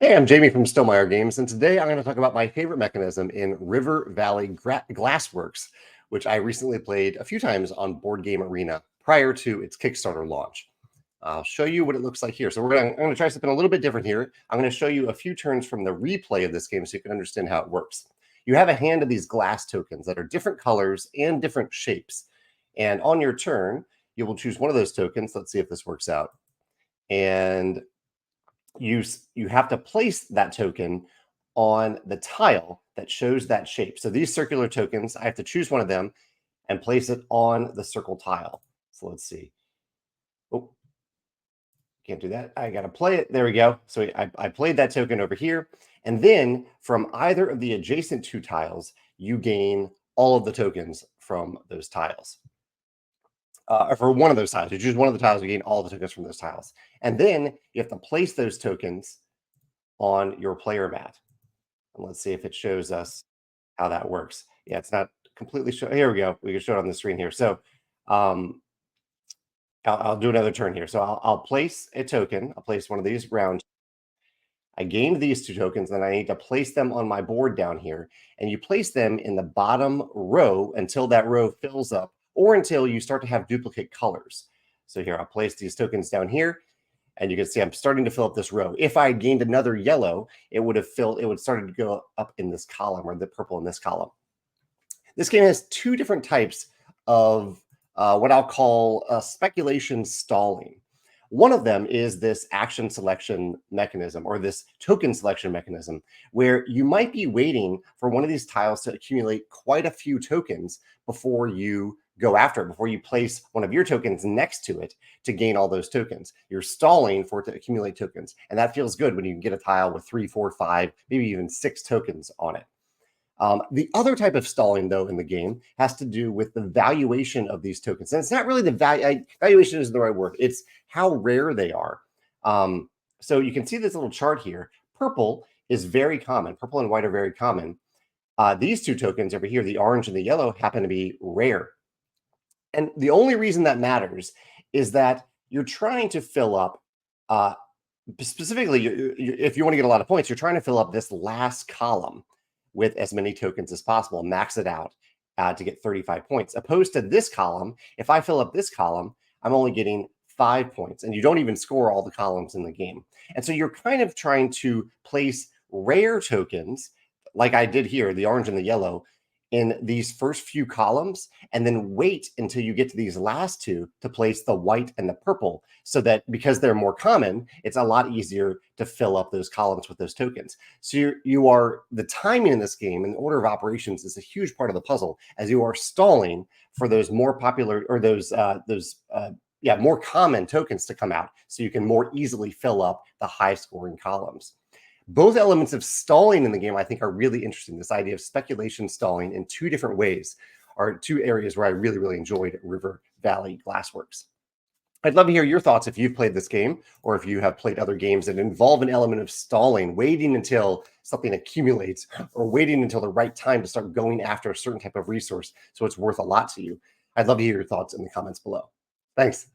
Hey, I'm Jamey from Stillmeyer Games, and today I'm going to talk about my favorite mechanism in Valley Glassworks, which I recently played a few times on Board Game Arena prior to its Kickstarter launch. I'll show you what it looks like here. So I'm going to try something a little bit different here. I'm going to show you a few turns from the replay of this game so you can understand how it works. You have a hand of these glass tokens that are different colors and different shapes. And on your turn, you will choose one of those tokens. Let's see if this works out. And you have to place that token on the tile that shows that shape. So these circular tokens, I have to choose one of them and place it on the circle tile. So let's see. Oh, can't do that. I got to play it. There we go. So I played that token over here. And then from either of the adjacent two tiles, you gain all of the tokens from those tiles. Or for one of those tiles, you choose one of the tiles, you gain all the tokens from those tiles. And then you have to place those tokens on your player mat. And let's see if it shows us how that works. Yeah, it's not completely show. Here we go. We can show it on the screen here. So I'll do another turn here. So I'll place a token. I'll place one of these round. I gained these two tokens, and I need to place them on my board down here. And you place them in the bottom row until that row fills up, or until you start to have duplicate colors. So here, I'll place these tokens down here. And you can see I'm starting to fill up this row. If I gained another yellow, it would started to go up in this column, or the purple in this column. This game has two different types of what I'll call speculation stalling. One of them is this action selection mechanism, or this token selection mechanism, where you might be waiting for one of these tiles to accumulate quite a few tokens before you go after it, before you place one of your tokens next to it to gain all those tokens. You're stalling for it to accumulate tokens. And that feels good when you can get a tile with 3, 4, 5, maybe even 6 tokens on it. The other type of stalling, though, in the game has to do with the valuation of these tokens. And it's not really the valuation isn't the right word. It's how rare they are. So you can see this little chart here. Purple is very common. Purple and white are very common. These two tokens over here, the orange and the yellow, happen to be rare. And the only reason that matters is that you're trying to fill up, specifically, if you want to get a lot of points, you're trying to fill up this last column with as many tokens as possible, max it out to get 35 points. Opposed to this column, if I fill up this column, I'm only getting 5 points, and you don't even score all the columns in the game. And so you're kind of trying to place rare tokens, like I did here, the orange and the yellow, in these first few columns, and then wait until you get to these last two to place the white and the purple, so that because they're more common, it's a lot easier to fill up those columns with those tokens. So the timing in this game and the order of operations is a huge part of the puzzle, as you are stalling for those more popular, or those more common tokens to come out, so you can more easily fill up the high scoring columns. Both elements of stalling in the game, I think, are really interesting. This idea of speculation stalling in two different ways are two areas where I really, really enjoyed Valley Glassworks. I'd love to hear your thoughts if you've played this game, or if you have played other games that involve an element of stalling, waiting until something accumulates, or waiting until the right time to start going after a certain type of resource so it's worth a lot to you. I'd love to hear your thoughts in the comments below. Thanks.